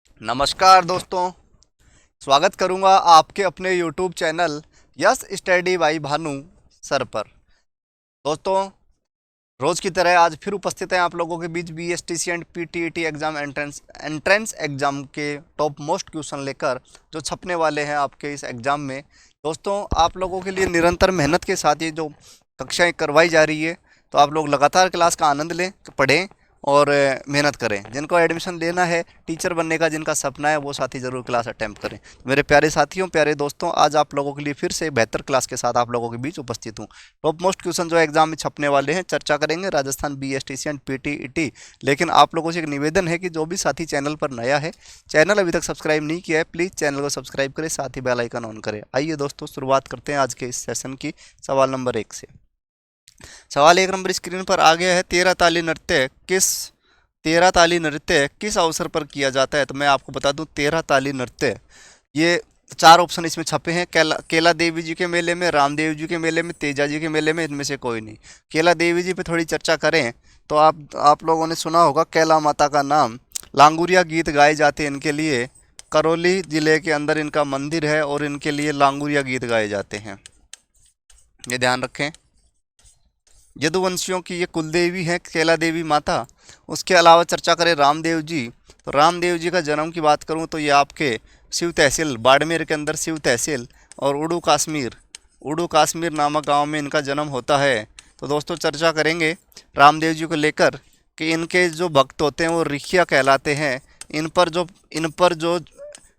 नमस्कार दोस्तों। स्वागत करूंगा आपके अपने YouTube channel yes study by Bhanu sir पर। दोस्तों, रोज़ की तरह आज फिर उपस्थित हैं आप लोगों के बीच BSTC and PTET exam entrance exam के टॉप मोस्ट क्वेश्चन लेकर, जो छपने वाले हैं आपके इस एग्ज़ाम में। दोस्तों, आप लोगों के लिए निरंतर मेहनत के साथ ये जो कक्षाएं करवाई जा रही है, तो आप लोग लगातार क्लास का आनंद लें, पढ़ें और मेहनत करें। जिनको एडमिशन लेना है, टीचर बनने का जिनका सपना है, वो साथी ज़रूर क्लास अटेम्प्ट करें। तो मेरे प्यारे साथियों, प्यारे दोस्तों, आज आप लोगों के लिए फिर से बेहतर क्लास के साथ आप लोगों के बीच उपस्थित हूँ। टॉप मोस्ट क्वेश्चन जो एग्जाम में छपने वाले हैं, चर्चा करेंगे राजस्थान BSTC एंड PTET। लेकिन आप लोगों से एक निवेदन है कि जो भी साथी चैनल पर नया है, चैनल अभी तक सब्सक्राइब नहीं किया है, प्लीज़ चैनल को सब्सक्राइब करें, साथ ही बेल आइकन ऑन करें। आइए दोस्तों, शुरुआत करते हैं आज के इस सेशन की सवाल नंबर 1 से। सवाल 1 नंबर स्क्रीन पर आ गया है। तेरह ताली नृत्य किस अवसर पर किया जाता है? तो मैं आपको बता दूं, 13 ताली नृत्य, ये 4 ऑप्शन इसमें छपे हैं। केला देवी जी के मेले में, रामदेव जी के मेले में, तेजा जी के मेले में, इनमें से कोई नहीं। केला देवी जी पे थोड़ी चर्चा करें तो आप लोगों ने सुना होगा कैला माता का नाम। लांगुरिया गीत गाए जाते हैं इनके लिए। करौली जिले के अंदर इनका मंदिर है और इनके लिए लांगुरिया गीत गाए जाते हैं, ये ध्यान रखें। यदुवंशियों की ये कुलदेवी है कैला देवी माता। उसके अलावा चर्चा करें रामदेव जी, तो रामदेव जी का जन्म की बात करूं तो ये आपके शिव तहसील बाड़मेर के अंदर शिव तहसील और उड़ू काश्मीर नामक गांव में इनका जन्म होता है। तो दोस्तों, चर्चा करेंगे रामदेव जी को लेकर कि इनके जो भक्त होते हैं वो रिखिया कहलाते हैं। इन पर जो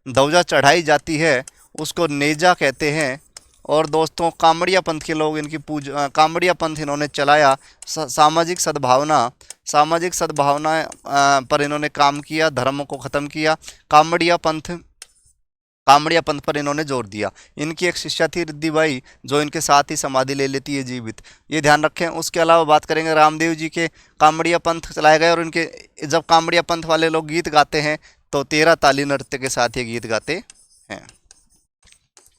ध्वजा चढ़ाई जाती है उसको नेजा कहते हैं। और दोस्तों, कामड़िया पंथ के लोग इनकी कामड़िया पंथ इन्होंने चलाया। सामाजिक सद्भावना पर इन्होंने काम किया, धर्म को ख़त्म किया। कामड़िया पंथ पर इन्होंने जोर दिया। इनकी एक शिष्या थी रिद्धिबाई, जो इनके साथ ही समाधि ले लेती है जीवित, ये ध्यान रखें। उसके अलावा बात करेंगे रामदेव जी के। कामड़िया पंथ चलाए गए और इनके जब कामड़िया पंथ वाले लोग गीत गाते हैं तो 13 ताली नृत्य के साथ ये गीत गाते हैं।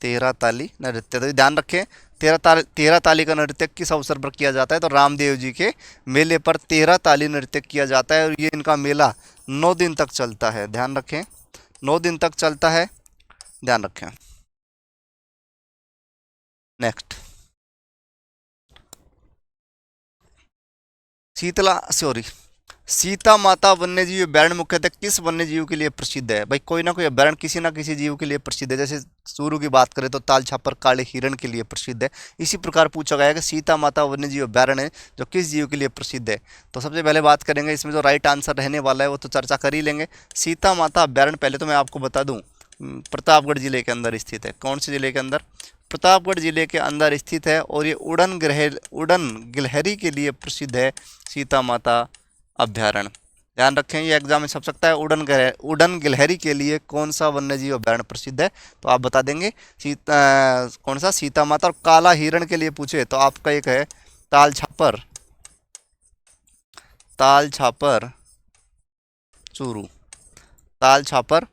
13 ताली नृत्य, तो ध्यान रखें। 13 ताली का नृत्य किस अवसर पर किया जाता है? तो रामदेव जी के मेले पर 13 ताली नृत्य किया जाता है और ये इनका मेला 9 दिन तक चलता है, ध्यान रखें। 9 दिन तक चलता है, ध्यान रखें। नेक्स्ट, सीता माता वन्यजीव अभ्यारण्य मुख्यतः किस वन्यजीव के लिए प्रसिद्ध है? भाई, कोई ना कोई अभ्यारण्य किसी ना किसी जीव के लिए प्रसिद्ध है। जैसे शुरू की बात करें तो ताल छापर काले हिरण के लिए प्रसिद्ध है। इसी प्रकार पूछा गया कि सीता माता वन्यजीव अभ्यारण्य जो किस जीव के लिए प्रसिद्ध है? तो सबसे पहले बात करेंगे, इसमें जो राइट आंसर रहने वाला है वो तो चर्चा कर ही लेंगे। सीता माता अभ्यारण्य, पहले तो मैं आपको बता दूं, प्रतापगढ़ जिले के अंदर स्थित है। कौन से जिले के अंदर? प्रतापगढ़ जिले के अंदर स्थित है। और ये उड़न गिलहरी के लिए प्रसिद्ध है सीता माता अभ्यारण्य। ध्यान रखें, ये एग्जाम में छप सकता है। उड़न गिलहरी के लिए कौन सा वन्यजीव अभ्यारण्य प्रसिद्ध है? तो आप बता देंगे कौन सा? सीता माता। और काला हिरण के लिए पूछे तो आपका एक है ताल छापर चूरू, ताल छापर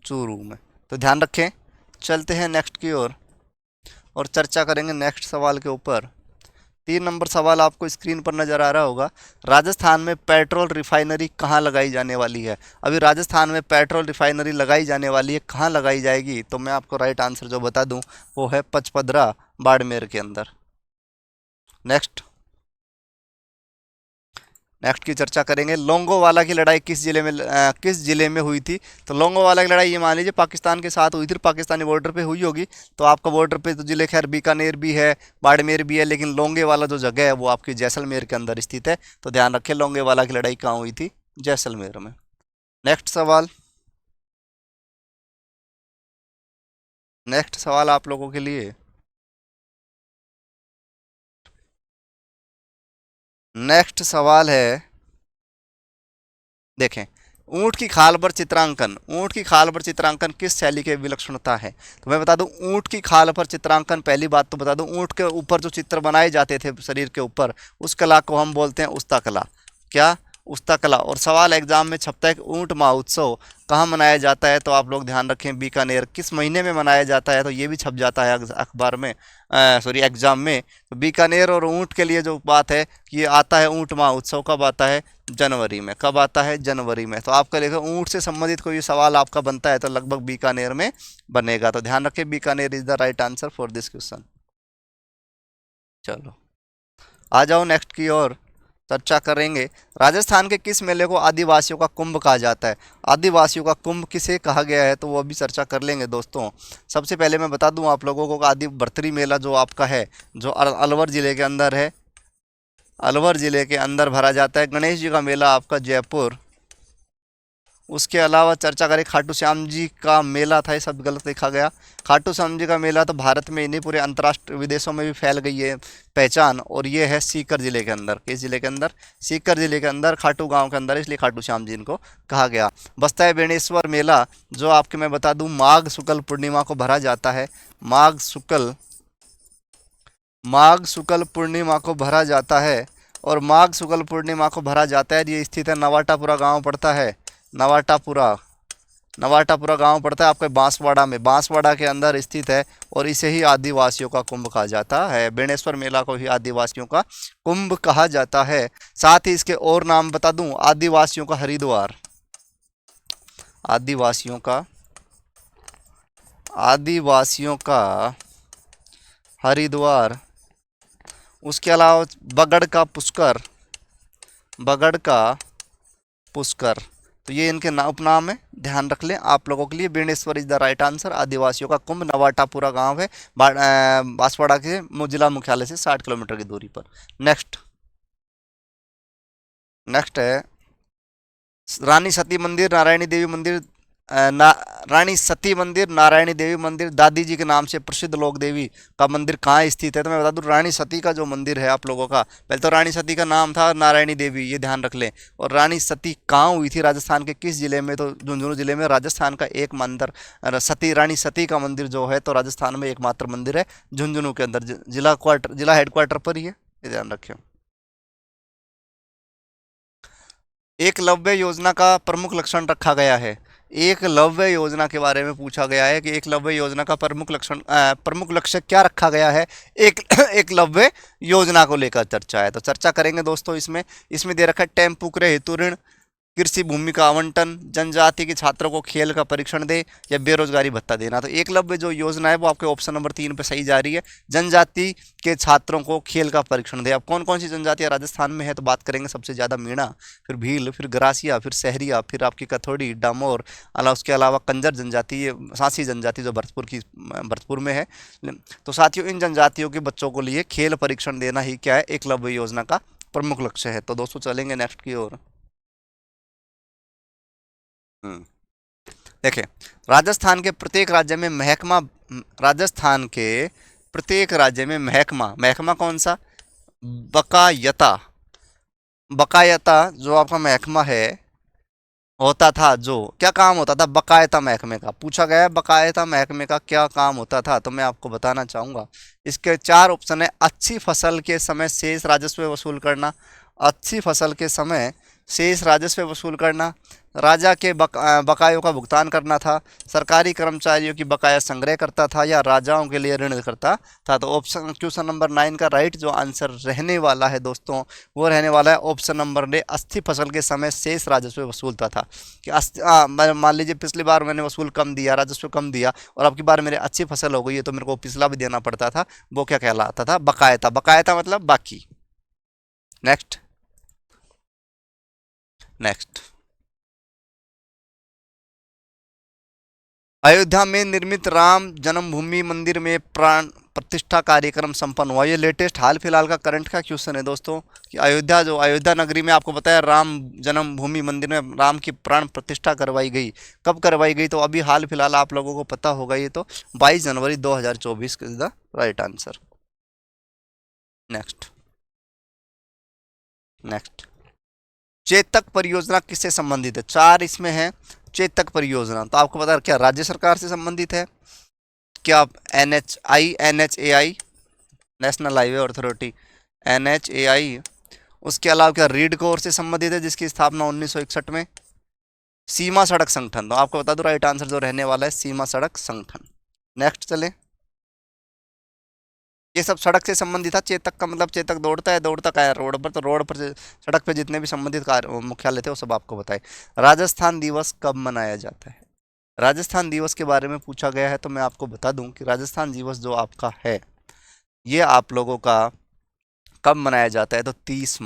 चूरू में। तो ध्यान रखें। चलते हैं नेक्स्ट की ओर और चर्चा करेंगे नेक्स्ट सवाल के ऊपर। 3 नंबर सवाल आपको स्क्रीन पर नजर आ रहा होगा। राजस्थान में पेट्रोल रिफाइनरी कहाँ लगाई जाने वाली है? अभी राजस्थान में पेट्रोल रिफाइनरी लगाई जाने वाली है, कहाँ लगाई जाएगी? तो मैं आपको राइट आंसर जो बता दूं वो है पचपदरा, बाड़मेर के अंदर। नेक्स्ट की चर्चा करेंगे। लोंगोवाला की लड़ाई किस जिले में हुई थी? तो लोंगोवाला की लड़ाई, ये मान लीजिए पाकिस्तान के साथ हुई थी, पाकिस्तानी बॉर्डर पे हुई होगी। तो आपका बॉर्डर पे तो जिले खैर बीकानेर भी है, बाड़मेर भी है, लेकिन लोंगेवाला जो जगह है वो आपकी जैसलमेर के अंदर स्थित है। तो ध्यान रखें, लोंगेवाला की लड़ाई कहाँ हुई थी? जैसलमेर में। नेक्स्ट सवाल नेक्स्ट सवाल आप लोगों के लिए। नेक्स्ट सवाल है, देखें, ऊंट की खाल पर चित्रांकन किस शैली के विलक्षणता है? तो मैं बता दूं, ऊंट की खाल पर चित्रांकन, पहली बात तो बता दूं, ऊंट के ऊपर जो चित्र बनाए जाते थे शरीर के ऊपर, उस कला को हम बोलते हैं उस्ता कला। क्या? उस्तकला। और सवाल एग्जाम में छपता है कि ऊंट महोत्सव कहाँ मनाया जाता है, तो आप लोग ध्यान रखें बीकानेर। किस महीने में मनाया जाता है, तो ये भी छप जाता है अखबार में, सॉरी एग्जाम में। तो बीकानेर और ऊंट के लिए जो बात है कि ये आता है, ऊंट महोत्सव कब आता है, जनवरी में। कब आता है, जनवरी में। तो आपका लेकर ऊंट से संबंधित कोई सवाल आपका बनता है तो लगभग बीकानेर में बनेगा। तो ध्यान रखें Bikaner is the right answer for this question. चलो आ जाओ नेक्स्ट की ओर, चर्चा करेंगे। राजस्थान के किस मेले को आदिवासियों का कुंभ कहा जाता है? आदिवासियों का कुंभ किसे कहा गया है, तो वो अभी चर्चा कर लेंगे दोस्तों। सबसे पहले मैं बता दूं आप लोगों को कि आदि बर्तरी मेला जो आपका है, जो अलवर ज़िले के अंदर है, अलवर ज़िले के अंदर भरा जाता है। गणेश जी का मेला आपका जयपुर। उसके अलावा चर्चा करें, खाटू श्याम जी का मेला था, ये सब गलत लिखा गया। खाटू श्याम जी का मेला तो भारत में ही नहीं, पूरे अंतर्राष्ट्रीय विदेशों में भी फैल गई है पहचान, और ये है सीकर जिले के अंदर। किस जिले के अंदर? सीकर जिले के अंदर, खाटू गांव के अंदर, इसलिए खाटू श्याम जी इनको कहा गया। बस्ता बेणेश्वर मेला जो आपके मैं बता दूं माघ शुक्ल पूर्णिमा को भरा जाता है। माघ शुक्ल पूर्णिमा को भरा जाता है। और माघ शुक्ल पूर्णिमा को भरा जाता है, ये स्थित है नवाटापुरा गांव पड़ता है, नवाटापुरा। नवाटापुरा गांव पड़ता है आपके बांसवाड़ा में, बांसवाड़ा के अंदर स्थित है। और इसे ही आदिवासियों का कुंभ कहा जाता है। बेणेश्वर मेला को ही आदिवासियों का कुंभ कहा जाता है। साथ ही इसके और नाम बता दूं, आदिवासियों का हरिद्वार, आदिवासियों का हरिद्वार। उसके अलावा बगड़ का पुष्कर, तो ये इनके उपनाम है, ध्यान रख लें आप लोगों के लिए। Beneshwar is the right answer. आदिवासियों का कुंभ नवाटापुरा गांव है, बांसवाड़ा के जिला मुख्यालय से 60 किलोमीटर की दूरी पर। नेक्स्ट है रानी सती मंदिर, नारायणी देवी मंदिर, रानी सती मंदिर, नारायणी देवी मंदिर, दादी जी के नाम से प्रसिद्ध लोक देवी का मंदिर कहाँ स्थित है? तो मैं बता दूं, रानी सती का जो मंदिर है आप लोगों का, पहले तो रानी सती का नाम था नारायणी देवी, ये ध्यान रख लें। और रानी सती कहाँ हुई थी, राजस्थान के किस जिले में? तो झुंझुनू जिले में। राजस्थान का एक मंदिर रानी सती का मंदिर जो है, तो राजस्थान में एकमात्र मंदिर है झुंझुनू के अंदर, जिला हेडक्वार्टर पर ही है, ये ध्यान रखें। एकलव्य योजना का प्रमुख लक्षण रखा गया है। एकलव्य योजना के बारे में पूछा गया है कि एकलव्य योजना का प्रमुख लक्ष्य क्या रखा गया है। एक एकलव्य योजना को लेकर चर्चा है, तो चर्चा करेंगे दोस्तों। इसमें दे रखा है टेम्पू क्रय हेतु ऋण, कृषि भूमि का आवंटन, जनजाति के छात्रों को खेल का परीक्षण दे, या बेरोजगारी भत्ता देना। तो एकलव्य जो योजना है वो आपके ऑप्शन नंबर 3 पे सही जा रही है। जनजाति के छात्रों को खेल का परीक्षण दे। अब कौन कौन सी जनजातियां राजस्थान में है, तो बात करेंगे सबसे ज़्यादा मीणा, फिर भील, फिर गरासिया, फिर सहरिया, फिर आपकी कथोड़ी, डामोर, उसके अलावा कंजर जनजाति, ये सांसी जनजाति जो भरतपुर में है। तो साथियों, इन जनजातियों के बच्चों को लिए खेल परीक्षण देना ही क्या है, एकलव्य योजना का प्रमुख लक्ष्य है। तो दोस्तों चलेंगे नेक्स्ट की ओर। देखिए, राजस्थान के प्रत्येक राज्य में महकमा, राजस्थान के प्रत्येक राज्य में महकमा कौन सा? बकायता। बकायता जो आपका महकमा है होता था, जो क्या काम होता था बकायता महकमे का, पूछा गया है बकायता महकमे का क्या काम होता था, तो मैं आपको बताना चाहूँगा। इसके 4 ऑप्शन है। अच्छी फसल के समय शेष राजस्व वसूल करना, अच्छी फसल के समय शेष राजस्व वसूल करना, राजा के बकायों का भुगतान करना था, सरकारी कर्मचारियों की बकाया संग्रह करता था, या राजाओं के लिए ऋण करता था। तो ऑप्शन क्वेश्चन नंबर 9 का राइट जो आंसर रहने वाला है दोस्तों, वो रहने वाला है ऑप्शन नंबर डे, अस्थि फसल के समय शेष राजस्व वसूलता था। कि मान लीजिए पिछली बार मैंने वसूल कम दिया, राजस्व कम दिया, और अब की बार मेरे अच्छी फसल हो गई है, तो मेरे को पिछला भी देना पड़ता था, वो क्या कहलाता था? बकायता। बकायता मतलब बाकी। नेक्स्ट अयोध्या में निर्मित राम जन्मभूमि मंदिर में प्राण प्रतिष्ठा कार्यक्रम संपन्न हुआ। ये लेटेस्ट हाल फिलहाल का करंट का क्वेश्चन है दोस्तों, कि अयोध्या नगरी में आपको बताया राम जन्मभूमि मंदिर में राम की प्राण प्रतिष्ठा करवाई गई। कब करवाई गई? तो अभी हाल फिलहाल आप लोगों को पता होगा, ये तो 22 जनवरी 2024 is the right answer. Next Chetak परियोजना किससे संबंधित है? 4 इसमें है। चेतक परियोजना तो आपको पता है क्या राज्य सरकार से संबंधित है? क्या NHAI national highway authority, NHAI, उसके अलावा क्या रीड कोर से संबंधित है जिसकी स्थापना 1961 में। सीमा सड़क संगठन, तो आपको बता दो राइट आंसर जो रहने वाला है सीमा सड़क संगठन। नेक्स्ट चले, ये सब सड़क से संबंधित था। चेतक का मतलब चेतक दौड़ता है, दौड़ता का है रोड पर, तो रोड पर सड़क पे जितने भी संबंधित कार्य मुख्यालय थे वो सब आपको बताए। राजस्थान दिवस कब मनाया जाता है? राजस्थान दिवस के बारे में पूछा गया है, तो मैं आपको बता दूं कि राजस्थान दिवस जो आपका है ये आप लोगों का कब मनाया जाता है, तो 30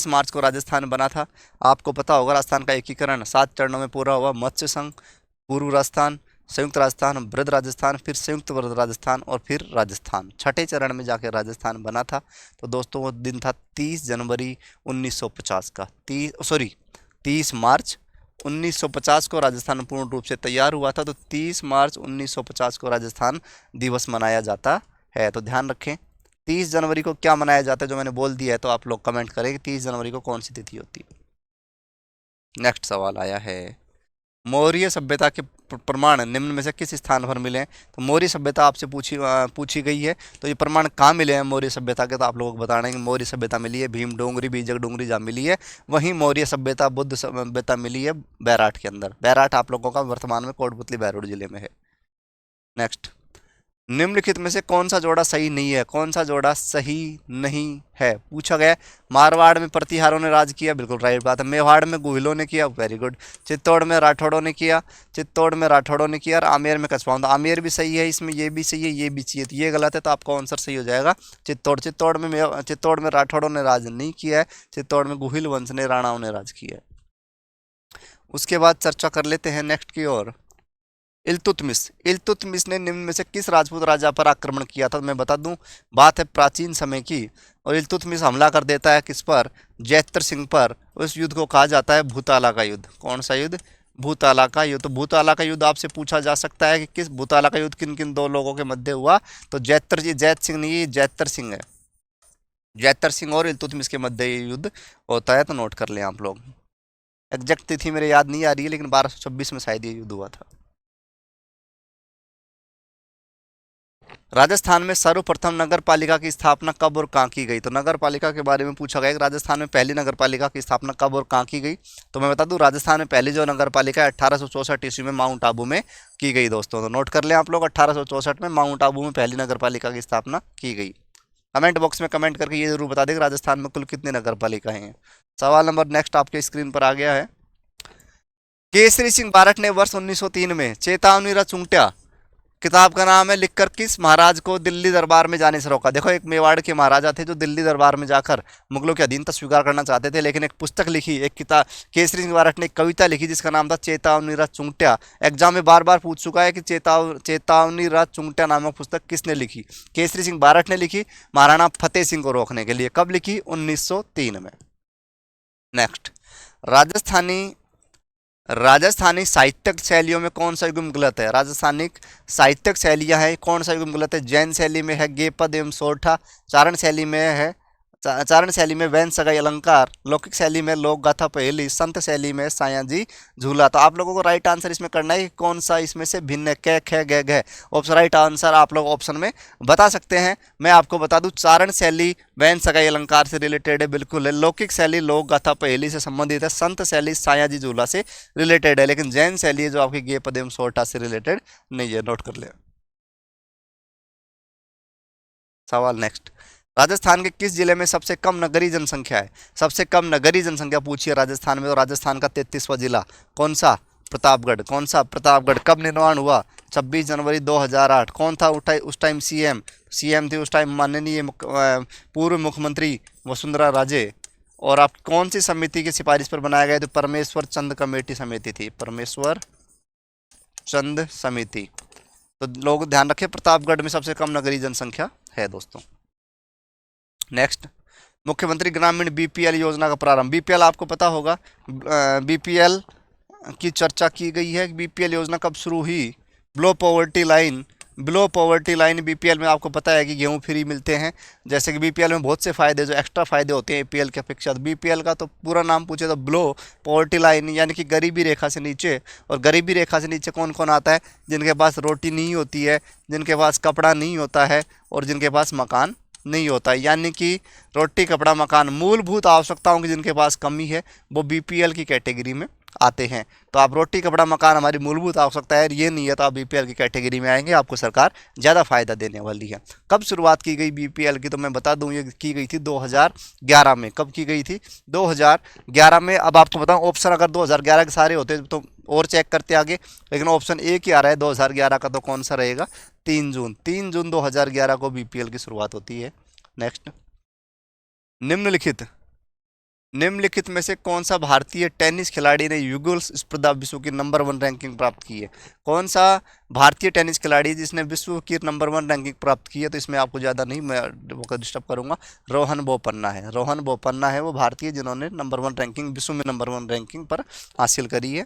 मार्च को राजस्थान बना था। आपको पता होगा राजस्थान का एकीकरण 7 चरणों में पूरा हुआ। मत्स्य संघ, पूर्व राजस्थान, संयुक्त राजस्थान, वृहद राजस्थान, फिर संयुक्त वृहद राजस्थान और फिर राजस्थान। छठे चरण में जाकर राजस्थान बना था। तो दोस्तों वो दिन था 30 जनवरी 1950 का। 30 मार्च 1950 को राजस्थान पूर्ण रूप से तैयार हुआ था। तो 30 मार्च 1950 को राजस्थान दिवस मनाया जाता है। तो ध्यान रखें 30 जनवरी को क्या मनाया जाता है, जो मैंने बोल दिया है, तो आप लोग कमेंट करें कि 30 जनवरी को कौन सी तिथि होती है। नेक्स्ट सवाल आया है, मौर्य सभ्यता के प्रमाण निम्न में से किस स्थान पर मिले हैं? तो मौर्य सभ्यता आपसे पूछी गई है। तो ये प्रमाण कहाँ मिले हैं मौर्य सभ्यता के, तो आप लोगों को बताना है कि मौर्य सभ्यता मिली है भीम डोंगरी, बीजक डोंगरी जहाँ मिली है, वहीं मौर्य सभ्यता बुद्ध सभ्यता मिली है बैराठ के अंदर। बैराठ आप लोगों का वर्तमान में कोटपुतली बहरोड जिले में है। नेक्स्ट, निम्नलिखित में से कौन सा जोड़ा सही नहीं है? कौन सा जोड़ा सही नहीं है पूछा गया। मारवाड़ में प्रतिहारों ने राज किया, बिल्कुल राइट बात है। मेवाड़ में गुहिलों ने किया, वेरी गुड। चित्तौड़ में राठौड़ों ने किया, और आमेर में कछवाओं। तो आमेर भी सही है, इसमें ये भी सही है, ये भी चाहिए, तो ये गलत है, तो आपका आंसर सही हो जाएगा चित्तौड़। चित्तौड़ में राठौड़ों ने राज नहीं किया है, चित्तौड़ में गुहिल वंश ने, राणाओं ने राज किया है। उसके बाद चर्चा कर लेते हैं नेक्स्ट की ओर। इल्तुतमिश ने निम्न में से किस राजपूत राजा पर आक्रमण किया था? मैं बता दूं, बात है प्राचीन समय की, और इल्तुतमिश हमला कर देता है किस पर? जैत्र सिंह पर। उस युद्ध को कहा जाता है भूताला का युद्ध। कौन सा युद्ध? भूताला का युद्ध। तो भूताला का युद्ध आपसे पूछा जा सकता है कि किस भूताला का युद्ध किन किन दो लोगों के मध्य हुआ? तो जैत सिंह नहीं, जैत्र सिंह है। जैत्र सिंह और इल्तुतमिश के मध्य ये युद्ध होता है, तो नोट कर लें आप लोग। एग्जैक्ट तिथि मेरे याद नहीं आ रही है, लेकिन 1226 में शायद ये युद्ध हुआ था। राजस्थान में सर्वप्रथम नगर पालिका की स्थापना कब और कहाँ की गई? तो नगर पालिका के बारे में पूछा गया कि राजस्थान में पहली नगर पालिका की स्थापना कब और कहाँ की गई। तो मैं बता दूं राजस्थान में पहली जो नगर पालिका है 1864 ईस्वी में माउंट आबू में की गई। दोस्तों तो नोट कर लें आप लोग, 1864 में माउंट आबू में पहली नगर पालिका की स्थापना की गई। कमेंट बॉक्स में कमेंट करके ये जरूर बता दें कि राजस्थान में कुल कितनी नगर पालिकाएं हैं। सवाल नंबर नेक्स्ट आपके स्क्रीन पर आ गया है। केसरी सिंह बारठ ने वर्ष 1903 में चेतावनी र चुंगट्या किताब का नाम है लिखकर किस महाराज को दिल्ली दरबार में जाने से रोका? देखो एक मेवाड़ के महाराजा थे जो दिल्ली दरबार में जाकर मुगलों की अधीनता स्वीकार करना चाहते थे, लेकिन एक पुस्तक लिखी, एक किताब, केसरी सिंह बारठ ने एक कविता लिखी जिसका नाम था चेतावनी राज चुंगट्या। एग्जाम में बार बार पूछ चुका है कि चेतावनी राज चुंगट्या नामक पुस्तक किसने लिखी? केसरी सिंह बारठ ने लिखी, महाराणा फतेह सिंह को रोकने के लिए। कब लिखी? 1903 में। नेक्स्ट, राजस्थानी साहित्यिक शैलियों में कौन सा युग्म गलत है? राजस्थानी साहित्यिक शैलियां हैं, कौन सा युग्म गलत है? जैन शैली में है गेपद एवं सोरठा, चारण शैली में वैन सगाई अलंकार, लौकिक शैली में लोक गाथा पहेली, संत शैली में सायाजी झूला। तो आप लोगों को राइट आंसर इसमें करना है कि कौन सा इसमें से भिन्न है, कै ख ग घ। ऑप्शन राइट आंसर आप लोग ऑप्शन में बता सकते हैं। मैं आपको बता दूं चारण शैली वैन सगाई अलंकार से रिलेटेड है, बिल्कुल है। लौकिक शैली लोक गाथा पहेली से संबंधित है। संत शैली सायाजी झूला से रिलेटेड है, लेकिन जैन शैली जो आपकी गेपद एवं सोरठा से रिलेटेड नहीं है। नोट कर ले। सवाल नेक्स्ट, राजस्थान के किस जिले में सबसे कम नगरीय जनसंख्या है? सबसे कम नगरीय जनसंख्या पूछी है राजस्थान में, तो राजस्थान का 33वां जिला कौन सा? प्रतापगढ़। कौन सा? प्रतापगढ़। कब निर्माण हुआ? 26 जनवरी 2008। कौन था उस टाइम सीएम थे उस टाइम? माननीय पूर्व मुख्यमंत्री वसुंधरा राजे। और आप कौन सी समिति की सिफारिश पर बनाया गया? तो परमेश्वर चंद कमेटी समिति थी, परमेश्वर चंद समिति। तो लोग ध्यान रखें प्रतापगढ़ में सबसे कम नगरीय जनसंख्या है दोस्तों। नेक्स्ट, मुख्यमंत्री ग्रामीण बीपीएल योजना का प्रारंभ। बीपीएल आपको पता होगा, बीपीएल की चर्चा की गई है। बीपीएल योजना कब शुरू हुई? बिलो पॉवर्टी लाइन बीपीएल में आपको पता है कि गेहूं फ्री मिलते हैं। जैसे कि बीपीएल में बहुत से फायदे, जो एक्स्ट्रा फायदे होते हैं एपीएल के अपेक्षा। बीपीएल का तो पूरा नाम पूछे तो बिलो पॉवर्टी लाइन, यानी कि गरीबी रेखा से नीचे। और गरीबी रेखा से नीचे कौन कौन आता है? जिनके पास रोटी नहीं होती है, जिनके पास कपड़ा नहीं होता है, और जिनके पास मकान नहीं होता है। यानी कि रोटी कपड़ा मकान मूलभूत आवश्यकताओं की जिनके पास कमी है वो बीपीएल की कैटेगरी में आते हैं। तो आप रोटी कपड़ा मकान हमारी मूलभूत आवश्यकता है, ये नहीं है तो आप बीपीएल की कैटेगरी में आएंगे, आपको सरकार ज़्यादा फायदा देने वाली है। कब शुरुआत की गई बीपीएल की, तो मैं बता दूं ये की गई थी 2011 में। कब की गई थी? 2011 में। अब आपको बताऊं ऑप्शन अगर 2011 के सारे होते तो और चेक करते आगे, लेकिन ऑप्शन एक ही आ रहा है 2011 का, तो कौन सा रहेगा? 3 जून 2011 को बीपीएल की शुरुआत होती है। नेक्स्ट, निम्नलिखित निम्नलिखित में से कौन सा भारतीय टेनिस खिलाड़ी ने युगल स्पर्धा विश्व की नंबर 1 रैंकिंग प्राप्त की है? कौन सा भारतीय टेनिस खिलाड़ी जिसने विश्व की नंबर 1 रैंकिंग प्राप्त की है? तो इसमें आपको ज़्यादा नहीं मैं वो डिस्टर्ब करूंगा, रोहन बोपन्ना है। रोहन बोपन्ना है वो भारतीय जिन्होंने नंबर 1 रैंकिंग, विश्व में नंबर 1 रैंकिंग पर हासिल करी है।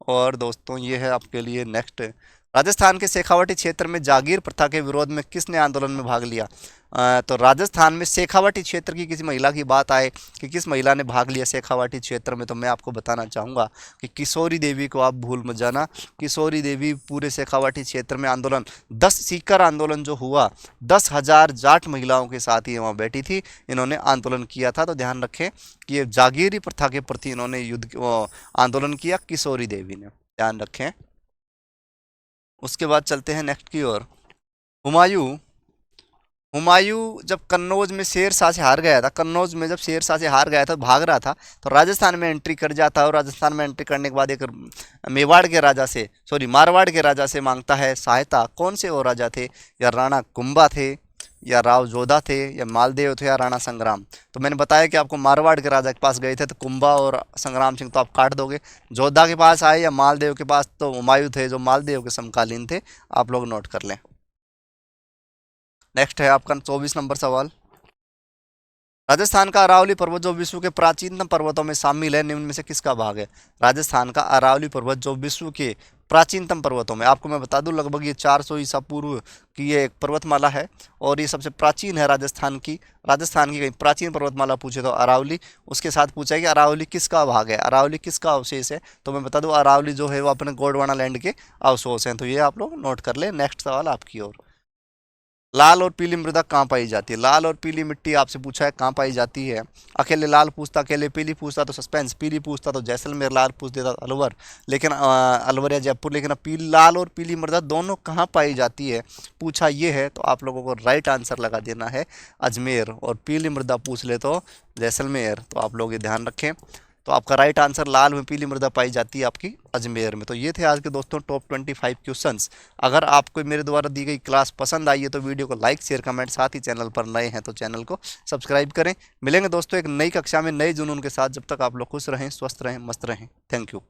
और दोस्तों ये है आपके लिए नेक्स्ट, राजस्थान के शेखावाटी क्षेत्र में जागीर प्रथा के विरोध में किसने आंदोलन में भाग लिया? तो राजस्थान में शेखावाटी क्षेत्र की किसी महिला की बात आए कि किस महिला ने भाग लिया शेखावाटी क्षेत्र में, तो मैं आपको बताना चाहूँगा कि किशोरी देवी को आप भूल मत जाना। किशोरी देवी पूरे शेखावाटी क्षेत्र में आंदोलन, 10 सीकर आंदोलन जो हुआ, 10,000 जाट महिलाओं के साथ ही वहाँ बैठी थी, इन्होंने आंदोलन किया था। तो ध्यान रखें कि ये जागीरी प्रथा के प्रति इन्होंने आंदोलन किया, किशोरी देवी ने, ध्यान रखें। उसके बाद चलते हैं नेक्स्ट की ओर। हुमायूं हुमायूं जब कन्नौज में शेरशाह से हार गया था, कन्नौज में जब शेरशाह से हार गया था, भाग रहा था, तो राजस्थान में एंट्री कर जाता है। और राजस्थान में एंट्री करने के बाद एक मेवाड़ के राजा से, सॉरी मारवाड़ के राजा से मांगता है सहायता। कौन से वो राजा थे? या राणा कुंभा थे, या राव जोधा थे, या मालदेव थे, या राणा संग्राम? तो मैंने बताया कि आपको मारवाड़ के राजा के पास गए थे तो कुंभा और संग्राम सिंह तो आप काट दोगे। जोधा के पास आए या मालदेव के पास, तो हुमायूं थे जो मालदेव के समकालीन थे, आप लोग नोट कर लें। नेक्स्ट है आपका 24 नंबर सवाल। राजस्थान का अरावली पर्वत जो विश्व के प्राचीनतम पर्वतों में शामिल है, निम्न में से किसका भाग है? राजस्थान का अरावली पर्वत जो विश्व के प्राचीनतम पर्वतों में, आपको मैं बता दूं लगभग ये 400 ईसा पूर्व की ये एक पर्वतमाला है और ये सबसे प्राचीन है राजस्थान की। राजस्थान की कहीं प्राचीन पर्वतमाला पूछे तो अरावली, उसके साथ पूछा है कि अरावली किसका भाग है, अरावली किसका अवशेष है, तो मैं बता दूं अरावली जो है वो अपने गोंडवाना लैंड के अवशेष हैं। तो ये आप लोग नोट कर ले। नेक्स्ट सवाल आपकी ओर। लाल और पीली मृदा कहाँ पाई जाती है? लाल और पीली मिट्टी आपसे पूछा है कहाँ पाई जाती है। अकेले लाल पूछता, अकेले पीली पूछता तो सस्पेंस, पीली पूछता तो जैसलमेर, लाल पूछ देता तो अलवर, लेकिन अलवर या जयपुर। लेकिन पीली, लाल और पीली मृदा दोनों कहाँ पाई जाती है पूछा ये है, तो आप लोगों को राइट आंसर लगा देना है अजमेर। और पीली मृदा पूछ ले तो जैसलमेर। तो आप लोग ये ध्यान रखें। तो आपका राइट आंसर लाल में पीली मृदा पाई जाती है आपकी अजमेर में। तो ये थे आज के दोस्तों टॉप 25 क्वेश्चंस। अगर आपको मेरे द्वारा दी गई क्लास पसंद आई है तो वीडियो को लाइक शेयर कमेंट, साथ ही चैनल पर नए हैं तो चैनल को सब्सक्राइब करें। मिलेंगे दोस्तों एक नई कक्षा में नए जुनून के साथ। जब तक आप लोग खुश रहें, स्वस्थ रहें, मस्त रहें। Thank you.